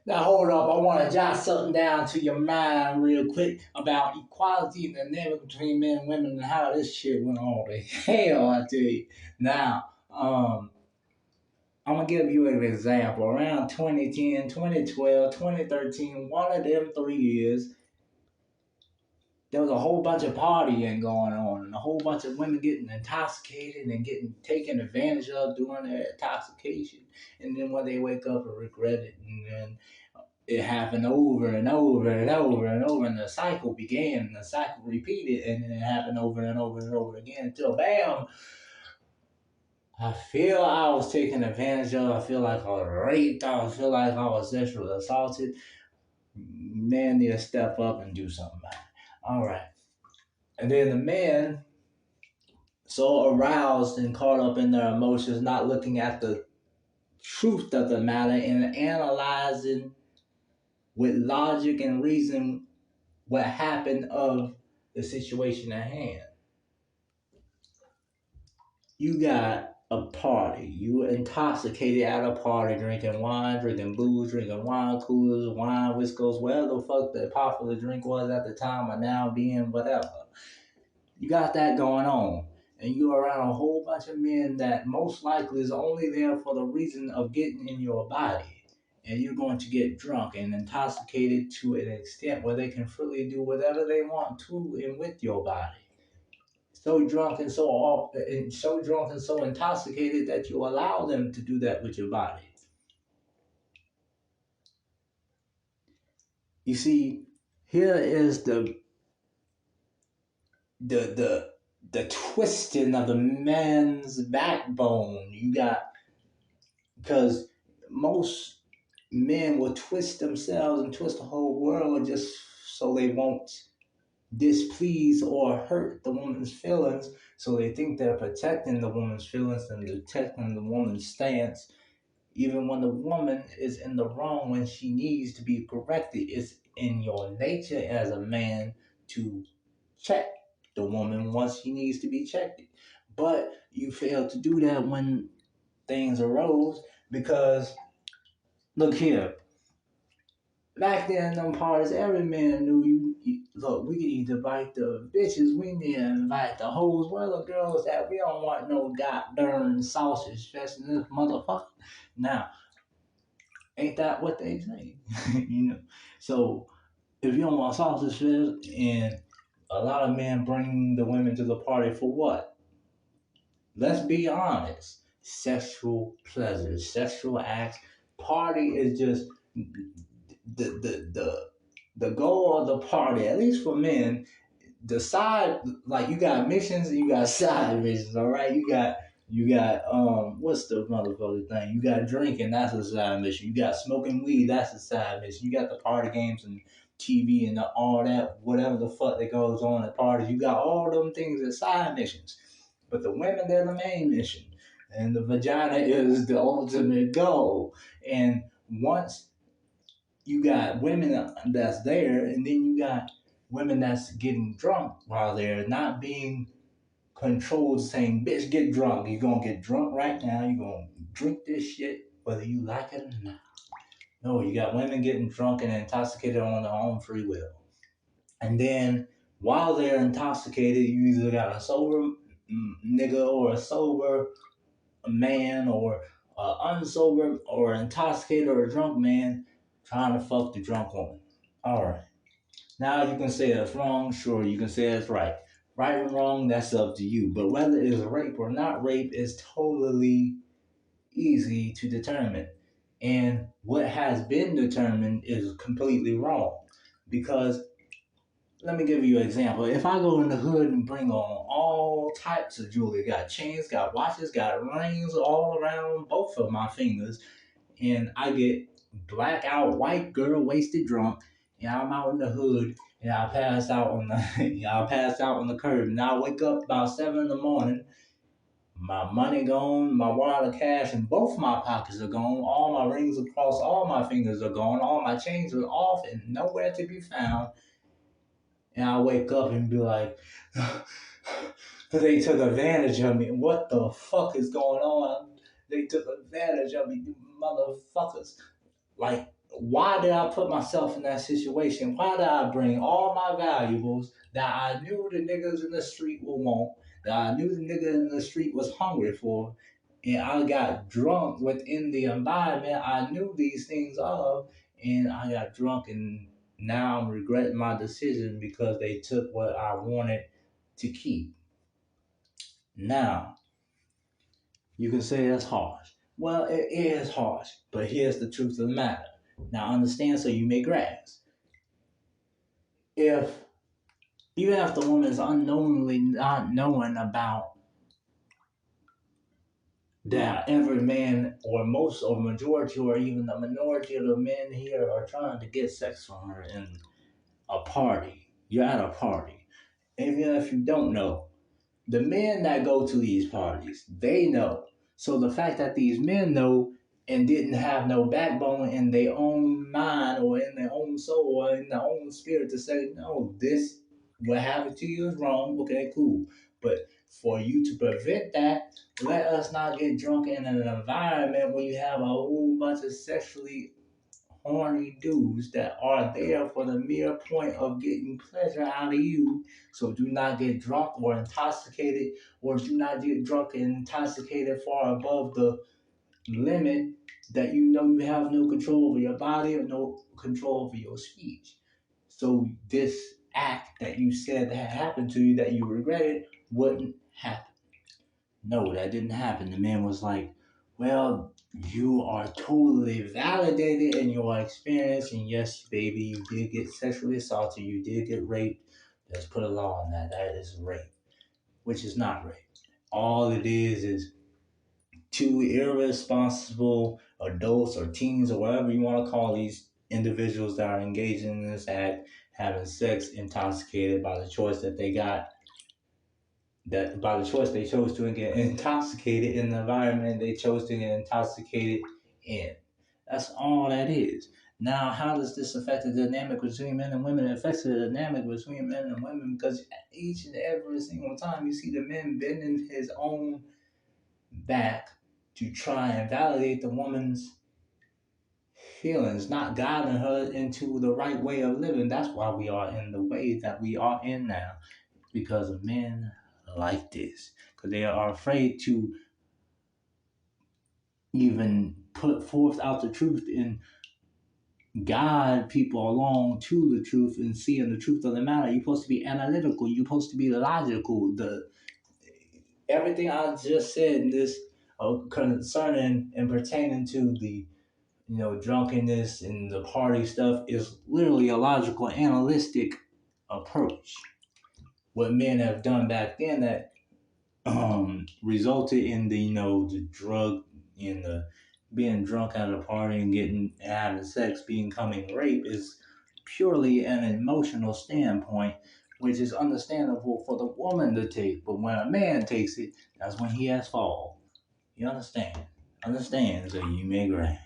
Now hold up, I want to jot something down to your mind real quick about equality and the dynamic between men and women and how this shit went all the hell, I tell you. Now, I'm gonna give you an example. Around 2010, 2012, 2013, one of them 3 years, there was a whole bunch of partying going on and a whole bunch of women getting intoxicated and getting taken advantage of during their intoxication. And then when they wake up and regret it, and then it happened over and over and over and over, and the cycle began, and the cycle repeated, and then it happened over and over and over again until bam, I feel I was taken advantage of. I feel like I was raped. I feel like I was sexually assaulted. Man need to step up and do something about it. All right. And then the men, so aroused and caught up in their emotions, not looking at the truth of the matter and analyzing with logic and reason what happened of the situation at hand. You got a party. You were intoxicated at a party, drinking wine, drinking booze, drinking wine coolers, wine whiskers, whatever the fuck the popular drink was at the time or now being whatever. You got that going on. And you're around a whole bunch of men that most likely is only there for the reason of getting in your body. And you're going to get drunk and intoxicated to an extent where they can freely do whatever they want to and with your body. So drunk and so drunk and so intoxicated that you allow them to do that with your body. You see, here is the the the twisting of the man's backbone. You got because most men will twist themselves and twist the whole world just so they won't displease or hurt the woman's feelings. So they think they're protecting the woman's feelings and protecting the woman's stance, even when the woman is in the wrong when she needs to be corrected. It's in your nature as a man to check the woman once she needs to be checked. But you fail to do that when things arose because look here, back then, in them parties, every man knew look, we can either invite the bitches, we need to invite the hoes. Well, the girls that we don't want no goddamn sausage fest in this motherfucker. Now, ain't that what they say? you know. So if you don't want sausage fest, and a lot of men bring the women to the party for what? Let's be honest. Sexual pleasure, sexual acts. Party is just the goal of the party, at least for men, the side like you got missions and you got side missions, all right? You got what's the motherfucker thing? You got drinking, that's a side mission. You got smoking weed, that's a side mission. You got the party games and TV and all that, whatever the fuck that goes on at parties. You got all them things as side missions. But the women, they're the main mission. And the vagina is the ultimate goal. And once you got women that's there, and then you got women that's getting drunk while they're not being controlled, saying, "Bitch, get drunk. You're gonna get drunk right now. You're gonna drink this shit, whether you like it or not." No, you got women getting drunk and intoxicated on their own free will. And then while they're intoxicated, you either got a sober nigga or a sober man or unsober or intoxicated or a drunk man trying to fuck the drunk woman. All right. Now you can say that's wrong. Sure, you can say that's right. Right and wrong, that's up to you. But whether it's rape or not rape is totally easy to determine. And what has been determined is completely wrong. Because let me give you an example. If I go in the hood and bring on all types of jewelry, got chains, got watches, got rings all around both of my fingers, and I get blackout white girl wasted drunk, and I'm out in the hood, and I pass out on the I pass out on the curb. And I wake up about 7 in the morning. My money gone, my wallet of cash in both my pockets are gone. All my rings across all my fingers are gone. All my chains are off and nowhere to be found. And I wake up and be like, they took advantage of me. What the fuck is going on? They took advantage of me, you motherfuckers. Like, why did I put myself in that situation? Why did I bring all my valuables that I knew the niggas in the street would want, that I knew the nigga in the street was hungry for, and I got drunk within the environment I knew these things of, and I got drunk, and now I'm regretting my decision because they took what I wanted to keep. Now, you can say that's harsh. Well, it is harsh, but here's the truth of the matter. Now, understand so you may grasp. If even if the woman is unknowingly not knowing about that every man or most or majority or even the minority of the men here are trying to get sex from her in a party. You're at a party. Even if you don't know, the men that go to these parties, they know. So the fact that these men know and didn't have no backbone in their own mind or in their own soul or in their own spirit to say, no, this, what happened to you is wrong. Okay, cool. But for you to prevent that, let us not get drunk in an environment where you have a whole bunch of sexually horny dudes that are there for the mere point of getting pleasure out of you. So do not get drunk or intoxicated, or do not get drunk and intoxicated far above the limit that you know you have no control over your body or no control over your speech. So this act that you said that happened to you that you regretted wouldn't happen. No, that didn't happen. The man was like, well, you are totally validated in your experience. And yes, baby, you did get sexually assaulted. You did get raped. Let's put a law on that. That is rape, which is not rape. All it is two irresponsible adults or teens or whatever you want to call these individuals that are engaging in this act having sex intoxicated by the choice that they got, that by the choice they chose to get intoxicated in the environment they chose to get intoxicated in. That's all that is. Now, how does this affect the dynamic between men and women? It affects the dynamic between men and women because each and every single time you see the men bending his own back to try and validate the woman's feelings, not guiding her into the right way of living. That's why we are in the way that we are in now, because of men like this, because they are afraid to even put forth out the truth and guide people along to the truth and seeing the truth of the matter. You're supposed to be analytical. You're supposed to be logical. The everything I just said in this concerning and pertaining to the drunkenness and the party stuff is literally a logical, analytic approach. What men have done back then that resulted in the the drug and the being drunk at a party and getting having sex becoming rape is purely an emotional standpoint, which is understandable for the woman to take. But when a man takes it, that's when he has fall. You understand? Understand, so you may grant.